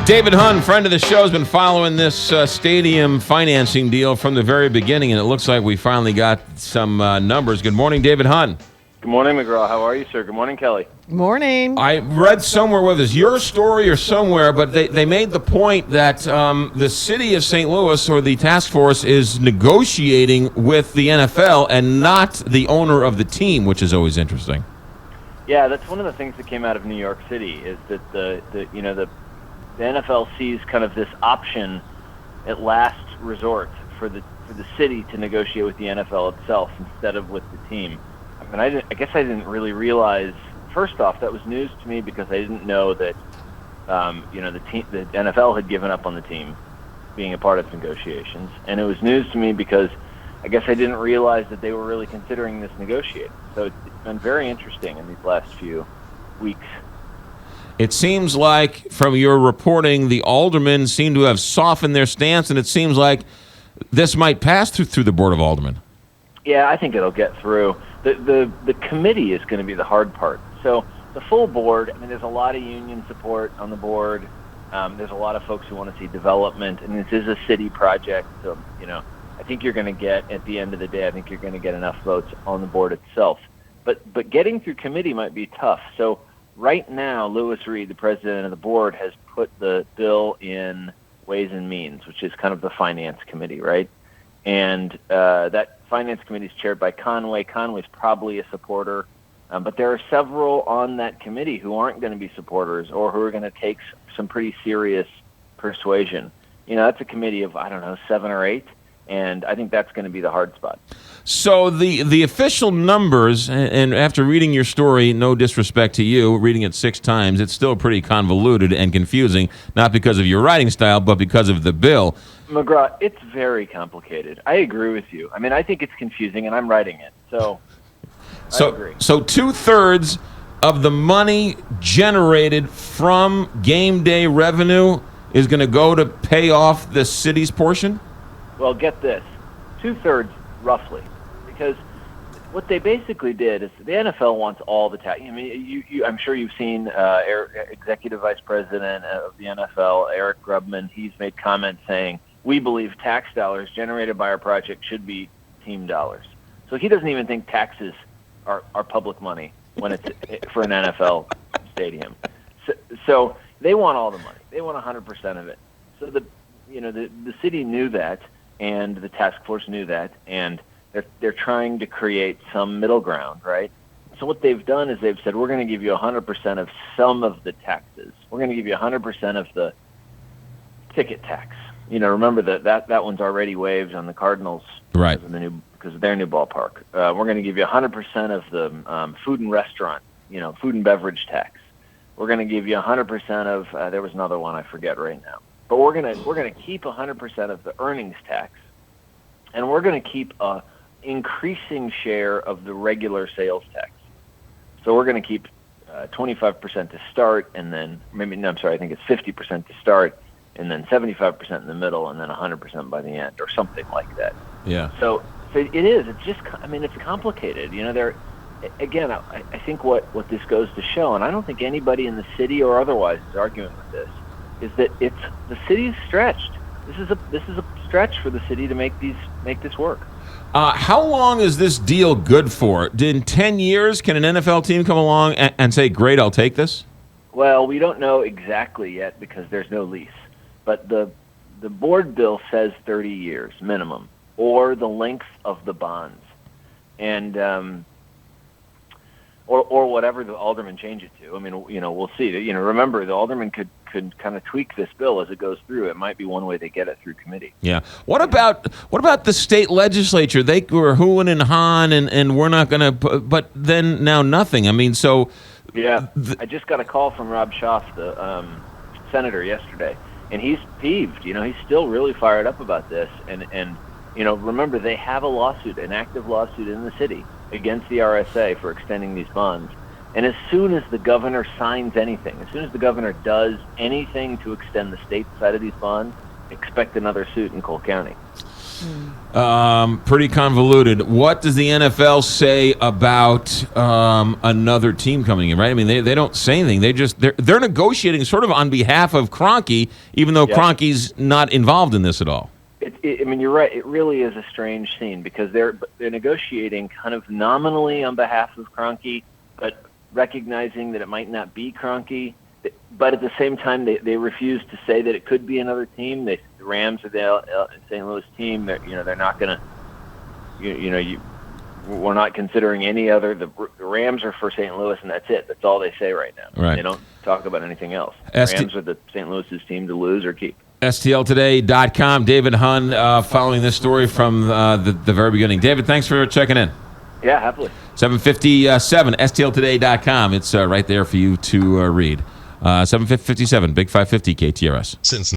David Hunn, friend of the show, has been following this stadium financing deal from the very beginning, and it looks like we finally got some numbers. Good morning, David Hunn. Good morning, McGraw. How are you, sir? Good morning, Kelly. Morning. I read somewhere, whether it's your story or somewhere, but they made the point that the city of St. Louis or the task force is negotiating with the NFL and not the owner of the team, which is always interesting. Yeah, that's one of the things that came out of New York City is that the NFL sees kind of this option at last resort for the city to negotiate with the NFL itself instead of with the team. I mean, I guess I didn't really realize. First off, that was news to me because I didn't know that the NFL had given up on the team being a part of negotiations, and it was news to me because I guess I didn't realize that they were really considering this negotiating. So it's been very interesting in these last few weeks. It seems like, from your reporting, the aldermen seem to have softened their stance, and it seems like this might pass through the Board of Aldermen. Yeah, I think it'll get through. The committee is going to be the hard part. So the full board, I mean, there's a lot of union support on the board. There's a lot of folks who want to see development, and this is a city project. So, I think you're going to get, at the end of the day, I think you're going to get enough votes on the board itself. But getting through committee might be tough. So right now, Louis Reed, the president of the board, has put the bill in Ways and Means, which is kind of the finance committee, right? And that finance committee is chaired by Conway. Conway's probably a supporter, but there are several on that committee who aren't going to be supporters or who are going to take some pretty serious persuasion. That's a committee of, 7 or 8, and I think that's going to be the hard spot. So the official numbers, and after reading your story, no disrespect to you, reading it 6 times, it's still pretty convoluted and confusing, not because of your writing style, but because of the bill. McGraw, it's very complicated. I agree with you. I mean, I think it's confusing, and I'm writing it, so I agree. So 2/3 of the money generated from game day revenue is going to go to pay off the city's portion? Well, get this, 2/3 roughly, because what they basically did is the NFL wants all the tax. I mean, I'm sure you've seen Executive Vice President of the NFL, Eric Grubman. He's made comments saying, we believe tax dollars generated by our project should be team dollars. So he doesn't even think taxes are public money when it's for an NFL stadium. So they want all the money. They want 100% of it. So the city knew that, and the task force knew that, and they're trying to create some middle ground, right? So what they've done is they've said, we're going to give you 100% of some of the taxes. We're going to give you 100% of the ticket tax. Remember that one's already waived on the Cardinals, right? Because of their new ballpark. We're going to give you 100% of the food and restaurant, food and beverage tax. We're going to give you 100% of. There was another one I forget right now. But we're gonna keep 100% of the earnings tax, and we're going to keep a increasing share of the regular sales tax. So we're going to keep 25% to start, and then I think it's 50% to start, and then 75% in the middle, and then 100% by the end, or something like that. Yeah. So it is. It's just. I mean, it's complicated. Again, I think what this goes to show, and I don't think anybody in the city or otherwise is arguing with this, is that the city's stretched. This is a stretch for the city to make this work. How long is this deal good for? In 10 years, can an NFL team come along and say, great, I'll take this? Well, we don't know exactly yet because there's no lease. But the board bill says 30 years minimum, or the length of the bonds. And or whatever the aldermen change it to. I mean, we'll see. Remember, the aldermen could kind of tweak this bill as it goes through. It might be one way they get it through committee. Yeah. What about the state legislature? They were hooing and hawing, and we're not going to. But then now nothing. I mean, so. Yeah. I just got a call from Rob Schaaf, the senator, yesterday, and he's peeved. He's still really fired up about this. And remember, they have a lawsuit, an active lawsuit in the city against the RSA for extending these bonds. And as soon as the governor signs anything, as soon as the governor does anything to extend the state side of these bonds, expect another suit in Cole County. Pretty convoluted. What does the NFL say about another team coming in? Right? I mean, they don't say anything. They're negotiating sort of on behalf of Kroenke, even though Kroenke's not involved in this at all. I mean, you're right. It really is a strange scene because they're negotiating kind of nominally on behalf of Kroenke, but recognizing that it might not be Kroenke. But at the same time, they refuse to say that it could be another team. The Rams are the St. Louis team. They're not going to. We're not considering any other. The Rams are for St. Louis, and that's it. That's all they say right now. Right. They don't talk about anything else. The Rams are the St. Louis's team to lose or keep. STLtoday.com. David Hunn following this story from the very beginning. David, thanks for checking in. Yeah, happily. 757, STLtoday.com. It's right there for you to read. 757, Big 550 KTRS. Since